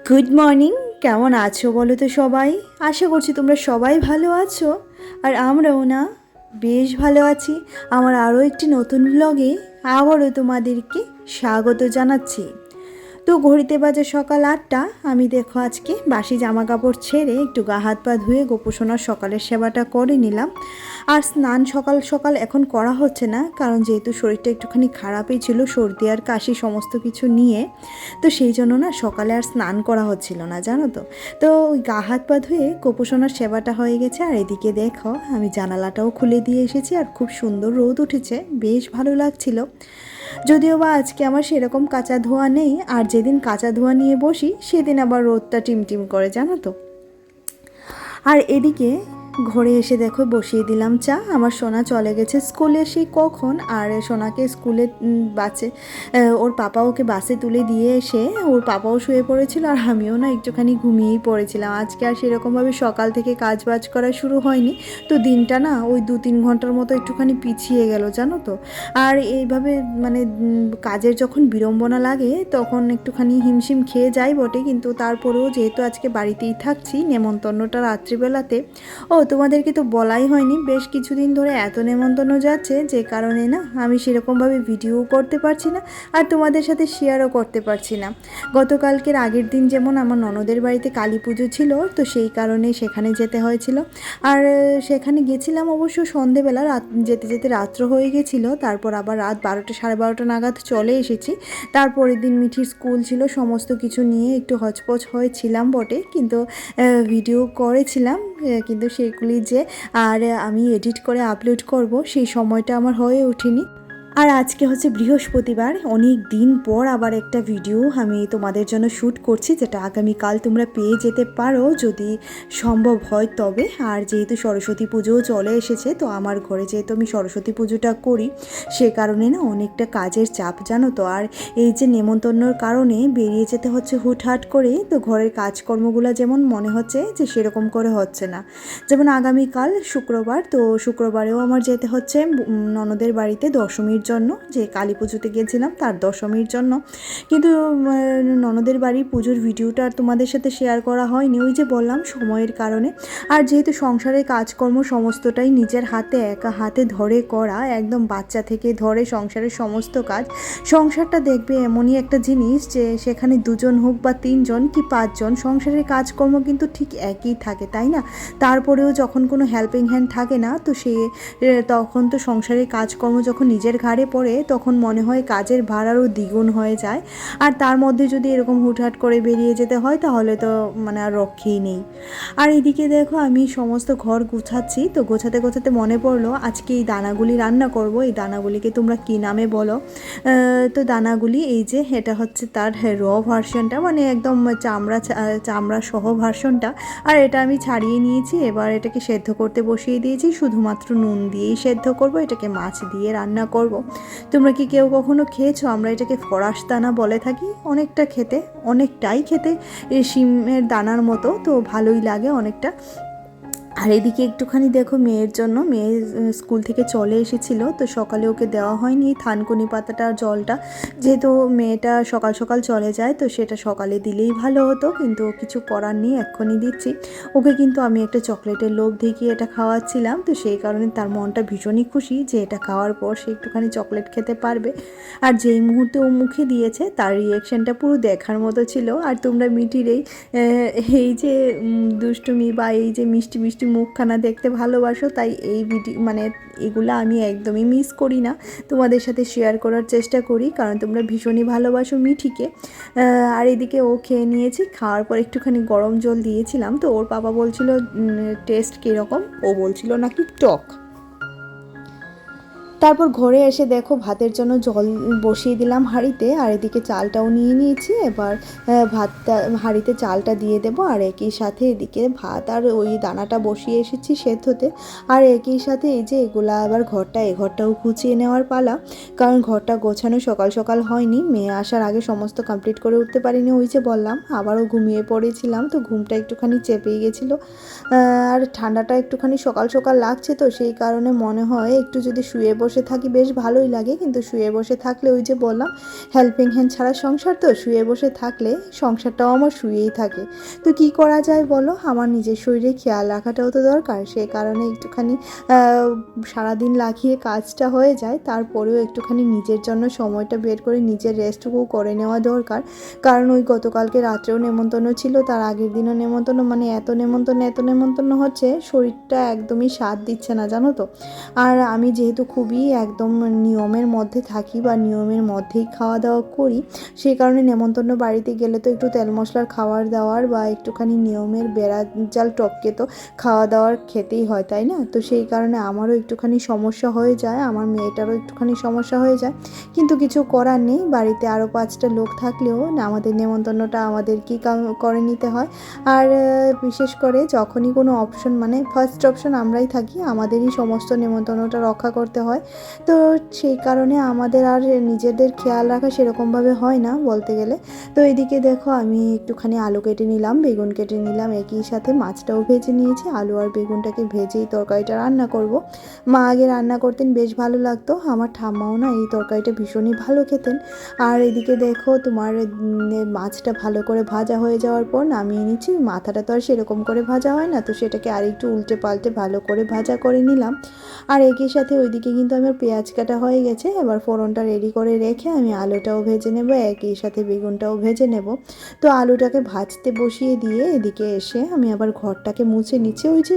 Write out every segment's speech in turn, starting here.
Good morning. কেমন আছো বলো তো সবাই? আশা করছি তোমরা সবাই ভালো আছো। আর আমরাও না বেশ ভালো আছি। আমার আরও একটি নতুন ব্লগে আবারও তোমাদেরকে স্বাগত জানাচ্ছি। তো ঘড়িতে বাজে সকাল 8টা। আমি দেখো আজকে বাসি জামা কাপড় ছেড়ে একটু গা হাত পা ধুয়ে গোপোষণার সকালের সেবাটা করে নিলাম। আর স্নান সকাল সকাল এখন করা হচ্ছে না, কারণ যেহেতু শরীরটা একটুখানি খারাপই ছিল, সর্দি আর কাশি সমস্ত কিছু নিয়ে, তো সেই জন্য না সকালে আর স্নান করা হচ্ছিল না, জানো তো। তো ওই গা হাত পা ধুয়ে গোপোষণার সেবাটা হয়ে গেছে। আর এদিকে দেখো আমি জানালাটাও খুলে দিয়ে এসেছি, আর খুব সুন্দর রোদ উঠেছে, বেশ ভালো লাগছিল। যদিও বা আজকে আমার সেরকম কাঁচা ধোয়া নেই, আর যেদিন কাঁচা ধোয়া নিয়ে বসি সেদিন আবার রোদটা টিমটিম করে, জানো তো। আর এদিকে ঘরে এসে দেখো বসিয়ে দিলাম চা। আমার সোনা চলে গেছে স্কুলে সেই কখন, আর সোনাকে স্কুলে বাসে ওর পাপা ওকে বাসে তুলে দিয়ে এসে ওর পাপাও শুয়ে পড়েছিল, আর আমিও না একটুখানি ঘুমিয়েই পড়েছিলাম। আজকে আর সেরকমভাবে সকাল থেকে কাজ বাজ করা শুরু হয়নি, তো দিনটা না ওই 2-3 ঘন্টার মতো একটুখানি পিছিয়ে গেল, জানো তো। আর এইভাবে মানে কাজের যখন বিড়ম্বনা লাগে তখন একটুখানি হিমশিম খেয়ে যাই বটে, কিন্তু তারপরেও যেহেতু আজকে বাড়িতেই থাকছি, নেমন্তন্নটা রাত্রিবেলাতে, তোমাদেরকে তো বলাই হয়নি, বেশ কিছুদিন ধরে এত নেমন্তন্ন যাচ্ছে যে কারণে না আমি সেরকমভাবে ভিডিও করতে পারছি না, আর তোমাদের সাথে শেয়ারও করতে পারছি না। গতকালকের আগের দিন যেমন আমার ননদের বাড়িতে কালী পুজো ছিল, তো সেই কারণে সেখানে যেতে হয়েছিল। আর সেখানে গেছিলাম অবশ্য সন্ধেবেলা, যেতে যেতে রাত্র হয়ে গেছিলো। তারপর আবার রাত 12টা 12:30 নাগাদ চলে এসেছি। তারপরের দিন মিঠির স্কুল ছিল, সমস্ত কিছু নিয়ে একটু হচপচ হয়েছিলাম বটে, কিন্তু ভিডিও করেছিলাম, কিন্তু সেগুলি যে আর আমি এডিট করে আপলোড করব সেই সময়টা আমার হয়ে ওঠেনি। আর আজকে হচ্ছে বৃহস্পতিবার, অনেক দিন পর আবার একটা ভিডিও আমি তোমাদের জন্য শ্যুট করছি, যেটা আগামীকাল তোমরা পেয়ে যেতে পারো যদি সম্ভব হয় তবে। আর যেহেতু সরস্বতী পুজোও চলে এসেছে, তো আমার ঘরে যেহেতু আমি সরস্বতী পুজোটা করি, সে কারণে না অনেকটা কাজের চাপ, জানো তো। আর এই যে নেমন্তন্নর কারণে বেরিয়ে যেতে হচ্ছে হুটহাট করে, তো ঘরের কাজকর্মগুলো যেমন মনে হচ্ছে যে সেরকম করে হচ্ছে না। যেমন আগামীকাল শুক্রবার, তো শুক্রবারেও আমার যেতে হচ্ছে ননদের বাড়িতে দশমীর জন্য, যে কালী পুজোতে গিয়েছিলাম তার দশমীর জন্য। কিন্তু ননদের বাড়ির পুজোর ভিডিওটা আর তোমাদের সাথে শেয়ার করা হয়নি, ওই যে বললাম সময়ের কারণে। আর যেহেতু সংসারের কাজকর্ম সমস্তটাই নিজের হাতে একা হাতে ধরে করা, একদম বাচ্চা থেকে ধরে সংসারের সমস্ত কাজ, সংসারটা দেখবে এমনই একটা জিনিস যে সেখানে 2জন হোক বা 3জন কি 5জন, সংসারের কাজকর্ম কিন্তু ঠিক একই থাকে, তাই না? তারপরেও যখন কোনো হেল্পিং হ্যান্ড থাকে না, তো তখন তো সংসারের কাজকর্ম যখন নিজের ঘাড়ে পড়ে তখন মনে হয় কাজের ভার আরও দ্বিগুণ হয়ে যায়। আর তার মধ্যে যদি এরকম হুটহাট করে বেরিয়ে যেতে হয় তাহলে তো মানে আর রক্ষেই নেই। আর এদিকে দেখো আমি সমস্ত ঘর গুছাচ্ছি, তো গোছাতে গোছাতে মনে পড়লো আজকে এই দানাগুলি রান্না করব। এই দানাগুলিকে তোমরা কী নামে বলো? তো দানাগুলি এই যে এটা হচ্ছে তার র ভার্সনটা, মানে একদম চামড়া সহ ভার্সনটা। আর এটা আমি ছাড়িয়ে নিয়েছি, এবার এটাকে সেদ্ধ করতে বসিয়ে দিয়েছি, শুধুমাত্র নুন দিয়েই সেদ্ধ করব, এটাকে মাছ দিয়ে রান্না করব। তোমরা কি কেউ কখনো খেয়েছো? আমরা এটাকে ফরাস দানা বলে থাকি। অনেকটাই খেতে শিমের দানার মতো, তো ভালোই লাগে অনেকটা। আর এদিকে একটুখানি দেখো মেয়ের জন্য, মেয়ে স্কুল থেকে চলে এসেছিল, তো সকালে ওকে দেওয়া হয়নি থানকুনি পাতাটা জলটা, যেহেতু মেয়েটা সকাল সকাল চলে যায়, তো সেটা সকালে দিলেই ভালো হতো, কিন্তু কিছু করার নেই, এক্ষুনি দিচ্ছি ওকে। কিন্তু আমি একটা চকলেটের লোভ দেখিয়ে এটা খাওয়াচ্ছিলাম, তো সেই কারণে তার মনটা ভীষণই খুশি যে এটা খাওয়ার পর সে একটুখানি চকলেট খেতে পারবে। আর যেই মুহূর্তে ও মুখে দিয়েছে তার রিয়েকশানটা পুরো দেখার মতো ছিল। আর তোমরা মিঠির এই যে দুষ্টুমি বা এই যে মিষ্টি মিষ্টি মুখখানা দেখতে ভালোবাসো, তাই এই ভিডিও মানে এগুলো আমি একদমই মিস করি না, তোমাদের সাথে শেয়ার করার চেষ্টা করি, কারণ তোমরা ভীষণই ভালোবাসো মিঠিকে। আর এদিকে ও খেয়ে নিয়েছি, খাওয়ার পর একটুখানি গরম জল দিয়েছিলাম, তো ওর বাবা বলছিল টেস্ট কীরকম, ও বলছিল নাকি টক। তারপর ঘরে এসে দেখো ভাতের জন্য জল বসিয়ে দিলাম হাঁড়িতে, আর এদিকে চালটাও নিয়ে নিয়েছি। এবার ভাতটা হাঁড়িতে চালটা দিয়ে দেবো, আর একই সাথে এদিকে ভাত আর ওই দানাটা বসিয়ে এসেছি সেদ্ধতে। আর একই সাথে এই যে এগুলা আবার ঘরটাও গুছিয়ে নেওয়ার পালা, কারণ ঘরটা গোছানো সকাল সকাল হয়নি, মেয়ে আসার আগে সমস্ত কমপ্লিট করে উঠতে পারিনি, ওই যে বললাম আবারও ঘুমিয়ে পড়েছিলাম, তো ঘুমটা একটুখানি চেপেই গেছিলো। আর ঠান্ডাটা একটুখানি সকাল সকাল লাগছে, তো সেই কারণে মনে হয় একটু যদি শুয়ে বসে বসে থাকি বেশ ভালোই লাগে, কিন্তু শুয়ে বসে থাকলে ওই যে বললাম হেল্পিং হ্যান্ড ছাড়া সংসার, তো শুয়ে বসে থাকলে সংসারটাও আমার শুয়েই থাকে। তো কি করা যায় বলো, আমার নিজের শরীরে খেয়াল রাখাটাও তো দরকার, সেই কারণে একটুখানি সারাদিন লাগিয়ে কাজটা হয়ে যায়, তারপরেও একটুখানি নিজের জন্য সময়টা বের করে নিজের রেস্টটুকু করে নেওয়া দরকার। কারণ ওই গতকালকে রাত্রেও নেমন্তন্ন ছিল, তার আগের দিনও নেমন্তন্ন, মানে এত নেমন্তন্ন হচ্ছে, শরীরটা একদমই সাথ দিচ্ছে না জানো তো। আর আমি যেহেতু খুবই একদম নিয়মের মধ্যে থাকি বা নিয়মের মধ্যেই খাওয়া দাওয়া করি, সেই কারণে নেমন্তন্ন বাড়িতে গেলে তো একটু তেল মশলার খাবার দাওয়ার বা একটুখানি নিয়মের বেড়া জাল টপকে তো খাওয়া দাওয়ার খেতেই হয়, তাই না? তো সেই কারণে আমারও একটুখানি সমস্যা হয়ে যায়, আমার মেয়েটারও একটুখানি সমস্যা হয়ে যায়, কিন্তু কিছু করার নেই। বাড়িতে আরও 5টা লোক থাকলেও না আমাদের নেমন্তন্নটা আমাদেরকেই করে নিতে হয়। আর বিশেষ করে যখনই কোনো অপশন, মানে ফার্স্ট অপশন আমরাই থাকি, আমাদেরই সমস্ত নেমন্তন্নটা রক্ষা করতে হয়। তো সেই কারণে আমাদের আর নিজেদের খেয়াল রাখা সেরকমভাবে হয় না বলতে গেলে। তো এদিকে দেখো আমি একটুখানি আলু কেটে নিলাম, বেগুন কেটে নিলাম, একই সাথে মাছটাও ভেজে নিয়েছি। আলু আর বেগুনটাকে ভেজেই তরকারিটা রান্না করব। মা আগে রান্না করতেন, বেশ ভালো লাগতো, আমার ঠাম্মাও না এই তরকারিটা ভীষণই ভালো খেতেন। আর এদিকে দেখো তোমার মাছটা ভালো করে ভাজা হয়ে যাওয়ার পর নামিয়ে নিচ্ছি। মাথাটা তো আর সেরকম করে ভাজা হয় না, তো সেটাকে আরেকটু উল্টে পাল্টে ভালো করে ভাজা করে নিলাম। আর একই সাথে ওইদিকে কিন্তু আমার পেঁয়াজ কাটা হয়ে গেছে, এবার ফোড়নটা রেডি করে রেখে আমি আলুটাও ভেজে নেব, একই সাথে বেগুনটাও ভেজে নেব। তো আলুটাকে ভাজতে বসিয়ে দিয়ে এদিকে এসে আমি আবার ঘরটাকে মুছে নিচ্ছি। ওই যে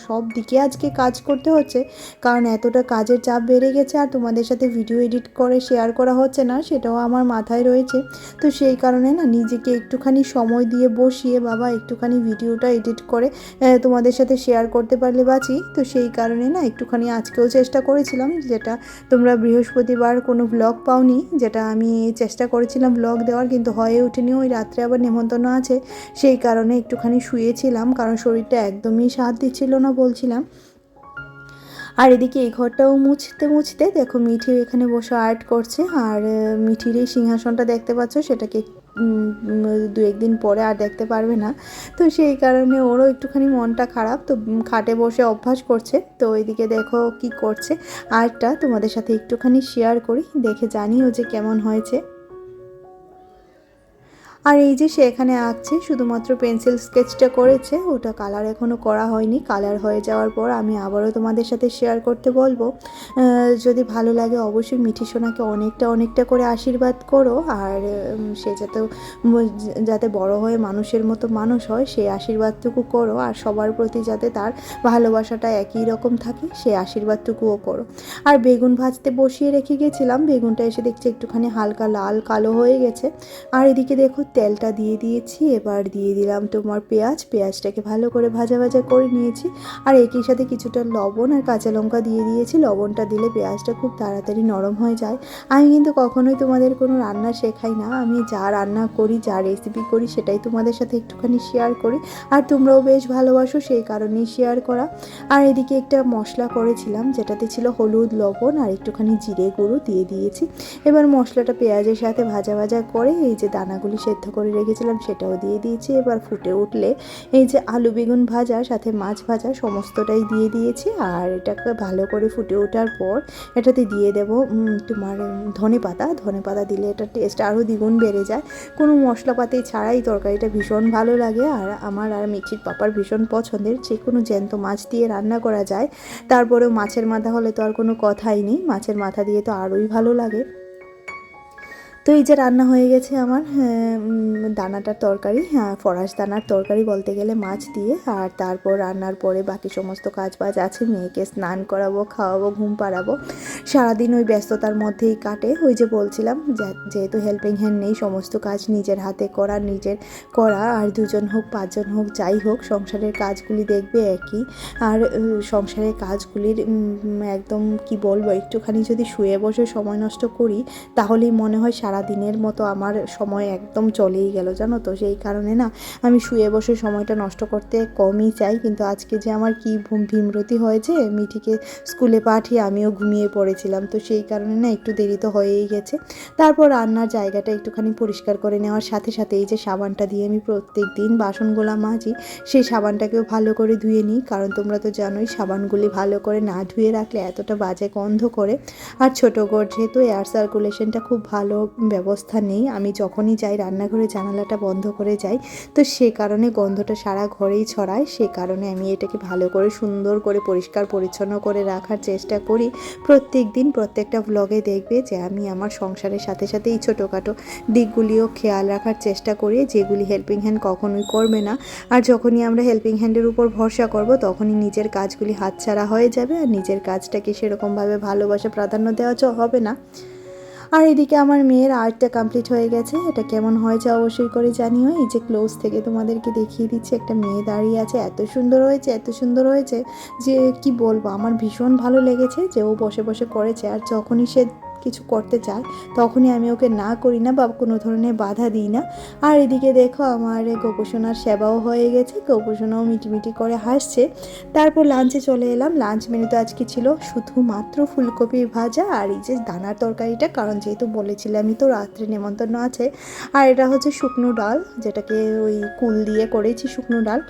সব দিকে আজকে কাজ করতে হচ্ছে, কারণ এতটা কাজের চাপ বেড়ে গেছে, আর তোমাদের সাথে ভিডিও এডিট করে শেয়ার করা হচ্ছে না, সেটাও আমার মাথায় রয়েছে। তো সেই কারণে না নিজেকে একটুখানি সময় দিয়ে বসিয়ে বাবা একটুখানি ভিডিওটা এডিট করে তোমাদের সাথে শেয়ার করতে পারলে বাঁচি। তো সেই কারণে না একটুখানি আজকেও চেষ্টা করেছিলাম, যেটা তোমরা বৃহস্পতিবার কোনো ব্লগ পাওনি, যেটা আমি চেষ্টা করেছিলাম ব্লগ দেওয়ার, কিন্তু হয়ে ওঠেনি। ওই রাত্রে আবার নেমন্তন্ন আছে, সেই কারণে একটুখানি শুয়েছিলাম, কারণ শরীরটা একদমই সাথ দিচ্ছিল না বলছিলাম। আর এদিকে এই ঘরটাও মুছতে মুছতে দেখো মিঠি এখানে বসে আর্ট করছে, আর মিঠির এই সিংহাসনটা দেখতে পাচ্ছ, সেটাকে 2-1 দিন পরে আর দেখতে পারবে না। তো সেই কারণে ওরও একটুখানি মনটা খারাপ, তো খাটে বসে অভ্যাস করছে। তো এদিকে দেখো কি করছে, আর্টটা তোমাদের সাথে একটুখানি শেয়ার করি, দেখে জানিও যে কেমন হয়েছে। আর এই যে সে এখানে আঁকছে, শুধুমাত্র পেন্সিল স্কেচটা করেছে, ওটা কালার এখনও করা হয়নি। কালার হয়ে যাওয়ার পর আমি আবারও তোমাদের সাথে শেয়ার করতে বলবো। যদি ভালো লাগে অবশ্যই মিঠি সোনাকে অনেকটা করে আশীর্বাদ করো, আর সে যাতে বড় হয়ে মানুষের মতো মানুষ হয় সেই আশীর্বাদটুকু করো, আর সবার প্রতি যাতে তার ভালোবাসাটা একই রকম থাকে সেই আশীর্বাদটুকুও করো। আর বেগুন ভাজতে বসিয়ে রেখে গেছিলাম, বেগুনটা এসে দেখছি একটুখানি হালকা লাল কালো হয়ে গেছে। আর এদিকে দেখো তেলটা দিয়ে দিয়েছি, এবার দিয়ে দিলাম তোমার পেঁয়াজটাকে ভালো করে ভাজা ভাজা করে নিয়েছি। আর একই সাথে কিছুটা লবণ আর কাঁচা লঙ্কা দিয়ে দিয়েছি, লবণটা দিলে পেঁয়াজটা খুব তাড়াতাড়ি নরম হয়ে যায়। আমি কিন্তু কখনোই তোমাদের কোনো রান্না শেখাই না, আমি যা রান্না করি, যা রেসিপি করি সেটাই তোমাদের সাথে একটুখানি শেয়ার করি, আর তোমরাও বেশ ভালোবাসো সেই কারণেই শেয়ার করা। আর এদিকে একটা মশলা করেছিলাম, যেটাতে ছিল হলুদ, লবণ আর একটুখানি জিরে গুঁড়ো দিয়ে দিয়েছি। এবার মশলাটা পেঁয়াজের সাথে ভাজা ভাজা করে এই যে দানাগুলি সেদ্ধ করে রেখেছিলাম সেটাও দিয়ে দিয়েছি। এবার ফুটে উঠলে এই যে আলু বেগুন ভাজা সাথে মাছ ভাজা সমস্তটাই দিয়ে দিয়েছি, আর এটাকে ভালো করে ফুটে ওঠার পর এটাতে দিয়ে দেব তোমার ধনে পাতা দিলে এটা টেস্ট আরও দ্বিগুণ বেড়ে যায়। কোনো মশলাপাতি ছাড়াই তরকারিটা ভীষণ ভালো লাগে, আর আমার আর মিঠির পাপার ভীষণ পছন্দের। যে কোনো জ্যান্ত মাছ দিয়ে রান্না করা যায়, তারপরেও মাছের মাথা হলে তো আর কোনো কথাই নেই, মাছের মাথা দিয়ে তো আরোই ভালো লাগে। তো এই যে রান্না হয়ে গেছে আমার দানাটার তরকারি, ফরাস দানার তরকারি বলতে গেলে, মাছ দিয়ে। আর তারপর রান্নার পরে বাকি সমস্ত কাজ বাজ আছে, মেয়েকে স্নান করাবো, খাওয়াবো, ঘুম পাড়াবো। সারাদিন ওই ব্যস্ততার মধ্যেই কাটে। ওই যে বলছিলাম যেহেতু হেল্পিং হ্যান্ড নেই, সমস্ত কাজ নিজের হাতে করা, আর 2জন হোক 5জন হোক যাই হোক সংসারের কাজগুলি দেখবে একই। আর সংসারের কাজগুলির একদম কি বলবো, একটুখানি যদি শুয়ে বসে সময় নষ্ট করি তাহলেই মনে হয় সারা দিনের মতো আমার সময় একদম চলেই গেল জানো তো। সেই কারণে না আমি শুয়ে বসে সময়টা নষ্ট করতে কমই চাই, কিন্তু আজকে যে আমার কি ভীমরতি হয়েছে, মিঠিকে স্কুলে পাঠিয়ে আমিও ঘুমিয়ে পড়েছিলাম, তো সেই কারণে না একটু দেরি তো হয়েই গেছে। তারপর রান্নার জায়গাটা একটুখানি পরিষ্কার করে নেওয়ার সাথে সাথে এই যে সাবানটা দিয়ে আমি প্রত্যেক দিন বাসনগুলো মাজি, সেই সাবানটাকেও ভালো করে ধুয়ে নিই, কারণ তোমরা তো জানোই সাবানগুলি ভালো করে না ধুয়ে রাখলে এতটা বাজে গন্ধ করে। আর ছোটো ঘর যেহেতু এয়ার সার্কুলেশনটা খুব ভালো ব্যবস্থা নেই, আমি যখনই যাই রান্নাঘরে জানালাটা বন্ধ করে যাই, তো সে কারণে গন্ধটা সারা ঘরেই ছড়ায়। সে কারণে আমি এটাকে ভালো করে সুন্দর করে পরিষ্কার পরিচ্ছন্ন করে রাখার চেষ্টা করি প্রত্যেক দিন। প্রত্যেকটা ব্লগে দেখবে যে আমি আমার সংসারের সাথে সাথে এই ছোটোখাটো দিকগুলিও খেয়াল রাখার চেষ্টা করি, যেগুলি হেল্পিং হ্যান্ড কখনোই করবে না। আর যখনই আমরা হেল্পিং হ্যান্ডের উপর ভরসা করব, তখনই নিজের কাজগুলি হাতছাড়া হয়ে যাবে, আর নিজের কাজটাকে সেরকমভাবে ভালোবাসা প্রাধান্য দেওয়া হবে না। আর এদিকে আমার মেয়ের আর্টটা কমপ্লিট হয়ে গেছে, এটা কেমন হয়েছে অবশ্যই করে জানিও। এই যে ক্লোজ থেকে তোমাদেরকে দেখিয়ে দিচ্ছি, একটা মেয়ে দাঁড়িয়ে আছে, এত সুন্দর হয়েছে, এত সুন্দর হয়েছে যে কি বলবো। আমার ভীষণ ভালো লেগেছে যে ও বসে বসে করেছে, আর যখনই সে কিছু করতে চায় তখনই আমি ওকে না করি না বা কোনো ধরনের বাধা দিই না। আর এদিকে দেখো আমার গোপোষণার সেবাও হয়ে গেছে, গোপোষণাও মিটিমিটি করে হাসছে। তারপর লাঞ্চে চলে এলাম। লাঞ্চ মেনুতে আজকে ছিল শুধুমাত্র ফুলকপি ভাজা আর এই যে দানার তরকারিটা, কারণ যেহেতু বলেছিলামই তো রাত্রে নেমন্তন্ন আছে। আর এটা হচ্ছে শুকনো ডাল, যেটাকে ওই কুল দিয়ে করেছি শুকনো ডাল।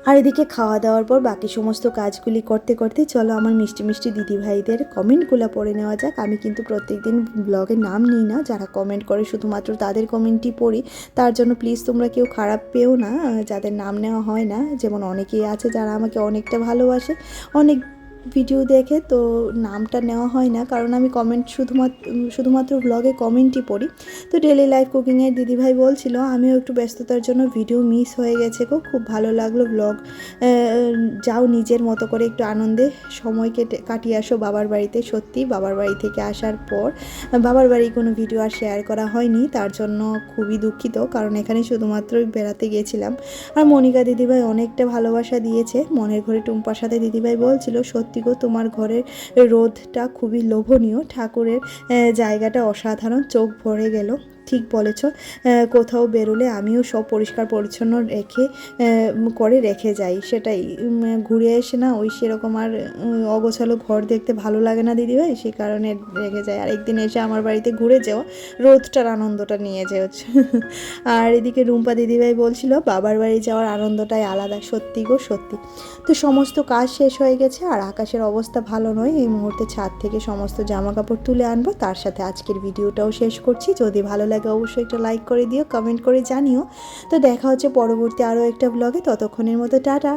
আর এদিকে খাওয়া দাওয়ার পর বাকি সমস্ত কাজগুলি করতে করতে চলো আমার মিষ্টি মিষ্টি দিদিভাইদের কমেন্টগুলো পড়ে নেওয়া যাক। আমি কিন্তু প্রত্যেকদিন ব্লগে নাম নিই না, যারা কমেন্ট করে শুধুমাত্র তাদের কমেন্টই পড়ি, তার জন্য প্লিজ তোমরা কেউ খারাপ পেও না যাদের নাম নেওয়া হয় না। যেমন অনেকেই আছে যারা আমাকে অনেকটা ভালোবাসে, অনেক ভিডিও দেখে, তো নামটা নেওয়া হয় না, কারণ আমি কমেন্ট শুধুমাত্র ব্লগে কমেন্টই পড়ি। তো ডেলি লাইফ কুকিংয়ের দিদিভাই বলছিল আমিও একটু ব্যস্ততার জন্য ভিডিও মিস হয়ে গেছে গো, খুব ভালো লাগলো ব্লগ, যাও নিজের মতো করে একটু আনন্দে সময় কাটিয়ে আসো বাবার বাড়িতে। সত্যি বাবার বাড়ি থেকে আসার পর বাবার বাড়ি কোনো ভিডিও আর শেয়ার করা হয়নি, তার জন্য খুবই দুঃখিত, কারণ এখানে শুধুমাত্রই বেড়াতে গিয়েছিলাম। আর মনিকা দিদিভাই অনেকটা ভালোবাসা দিয়েছে। মনের ঘরে টুম্পার সাথে দিদিভাই বলছিল সত্যি গো তোমার ঘরের রোদটা খুবই লোভনীয়, ঠাকুরের জায়গাটা অসাধারণ, চোখ ভরে গেল। ঠিক বলেছ, কোথাও বেরোলে আমিও সব পরিষ্কার পরিচ্ছন্ন রেখে যাই, সেটাই ঘুরে এসে না ওই সেরকম আর অগোছালো ঘর দেখতে ভালো লাগে না দিদিভাই, সেই কারণে রেখে যাই। আর একদিন এসে আমার বাড়িতে ঘুরে যাও, রোদটার আনন্দটা নিয়ে যেও। আর এদিকে রুম্পা দিদিভাই বলছিল বাবার বাড়ি যাওয়ার আনন্দটাই আলাদা। সত্যি গো সত্যি। তো সমস্ত কাজ শেষ হয়ে গেছে, আর আকাশের অবস্থা ভালো নয়, এই মুহূর্তে ছাদ থেকে সমস্ত জামা কাপড় তুলে আনবো, তার সাথে আজকের ভিডিওটাও শেষ করছি। যদি ভালো লাগে অবশ্যই একটা লাইক করে দিও, কমেন্ট করে জানিও। তো দেখা হচ্ছে পরবর্তী আরও একটা ব্লগে, ততক্ষণের মতো টাটা।